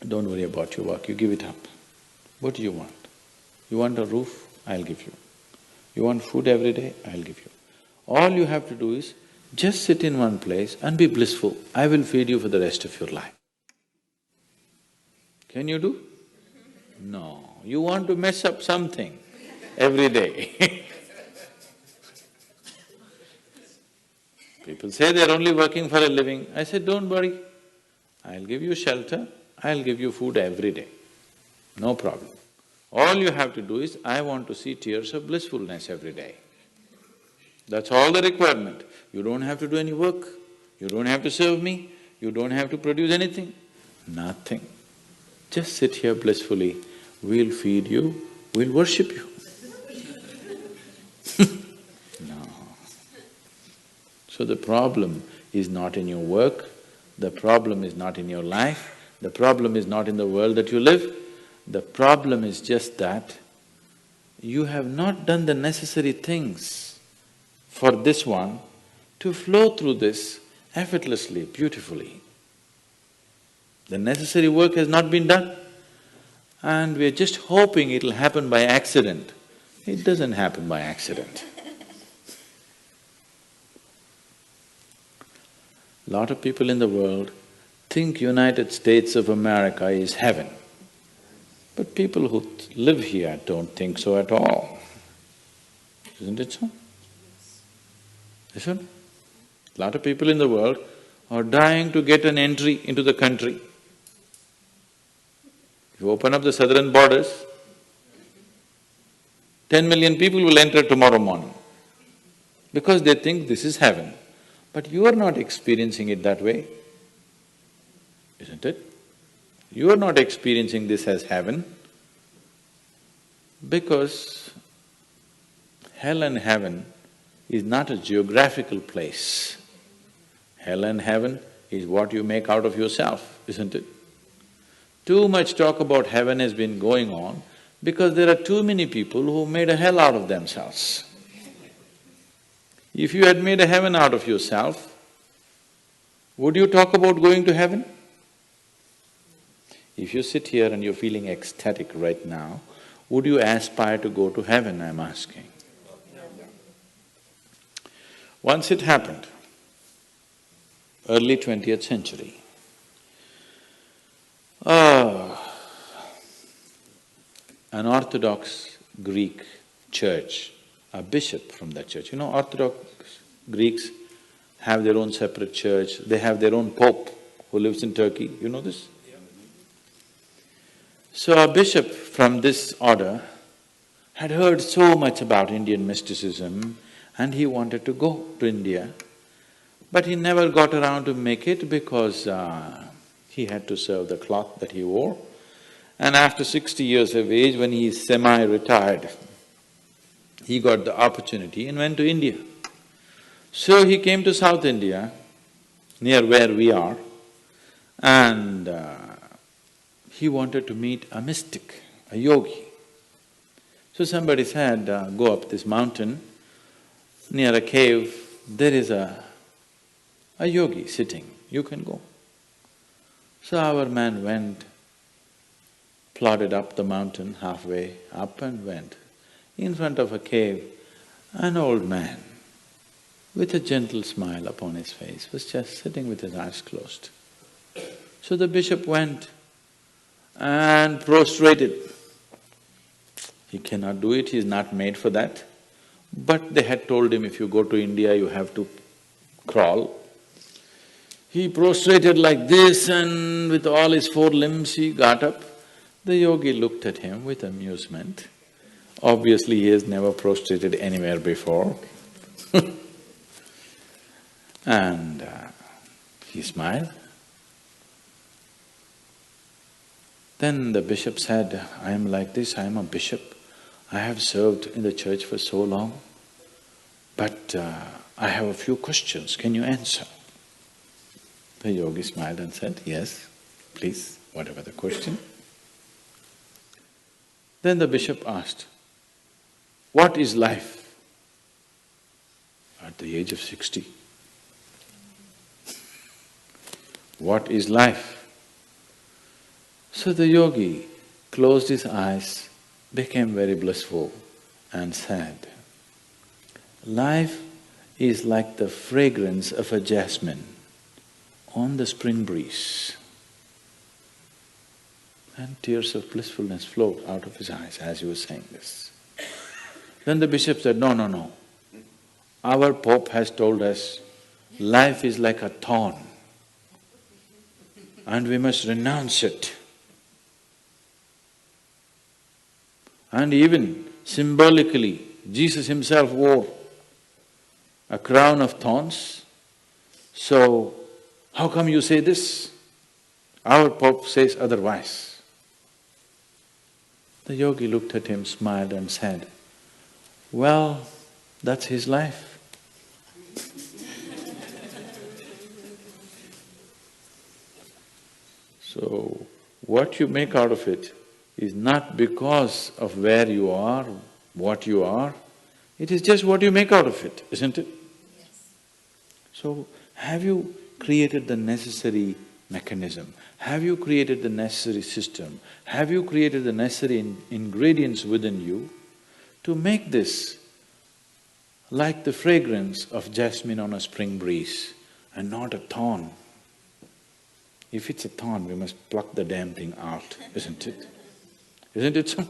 Don't worry about your work, you give it up. What do you want? You want a roof? I'll give you. You want food every day? I'll give you. All you have to do is just sit in one place and be blissful. I will feed you for the rest of your life. Can you do? No, you want to mess up something every day. People say they're only working for a living. I said, don't worry, I'll give you shelter, I'll give you food every day, no problem. All you have to do is, I want to see tears of blissfulness every day. That's all the requirement. You don't have to do any work, you don't have to serve me, you don't have to produce anything, nothing. Just sit here blissfully, we'll feed you, we'll worship you. No. So the problem is not in your work, the problem is not in your life, the problem is not in the world that you live, the problem is just that you have not done the necessary things for this one to flow through this effortlessly, beautifully. The necessary work has not been done and we're just hoping it'll happen by accident. It doesn't happen by accident. Lot of people in the world think United States of America is heaven. But people who live here don't think so at all. Isn't it so? Isn't it? Lot of people in the world are dying to get an entry into the country. If you open up the southern borders, 10 million people will enter tomorrow morning because they think this is heaven. But you are not experiencing it that way, isn't it? You are not experiencing this as heaven because hell and heaven is not a geographical place. Hell and heaven is what you make out of yourself, isn't it? Too much talk about heaven has been going on because there are too many people who made a hell out of themselves. If you had made a heaven out of yourself, would you talk about going to heaven? If you sit here and you're feeling ecstatic right now, would you aspire to go to heaven, I'm asking? Once it happened, early 20th century, an Orthodox Greek church, a bishop from that church. You know, Orthodox Greeks have their own separate church, they have their own pope who lives in Turkey, you know this? So a bishop from this order had heard so much about Indian mysticism and he wanted to go to India, but he never got around to make it because he had to serve the cloth that he wore. And after 60 years of age, when he is semi-retired, he got the opportunity and went to India. So he came to South India, near where we are, and he wanted to meet a mystic, a yogi. So somebody said, go up this mountain, near a cave, there is a yogi sitting, you can go. So our man went, plodded up the mountain, halfway up and went. In front of a cave, an old man with a gentle smile upon his face was just sitting with his eyes closed. So the bishop went and prostrated. He cannot do it, he is not made for that. But they had told him, if you go to India, you have to crawl. He prostrated like this and with all his four limbs he got up. The yogi looked at him with amusement. Obviously, he has never prostrated anywhere before. And he smiled. Then the bishop said, I am like this, I am a bishop. I have served in the church for so long, but I have a few questions, can you answer? The yogi smiled and said, yes, please, whatever the question. Then the bishop asked, what is life? At the age of 60. What is life? So the yogi closed his eyes, became very blissful and said, life is like the fragrance of a jasmine on the spring breeze. And tears of blissfulness flowed out of his eyes as he was saying this. Then the bishop said, no, no, no. Our Pope has told us life is like a thorn and we must renounce it. And even symbolically, Jesus himself wore a crown of thorns. So, how come you say this? Our Pope says otherwise. The yogi looked at him, smiled and said, well, that's his life. So, what you make out of it is not because of where you are, what you are, it is just what you make out of it, isn't it? Yes. So, have you created the necessary mechanism? Have you created the necessary system? Have you created the necessary ingredients within you to make this like the fragrance of jasmine on a spring breeze and not a thorn? If it's a thorn, we must pluck the damn thing out, isn't it? Isn't it so?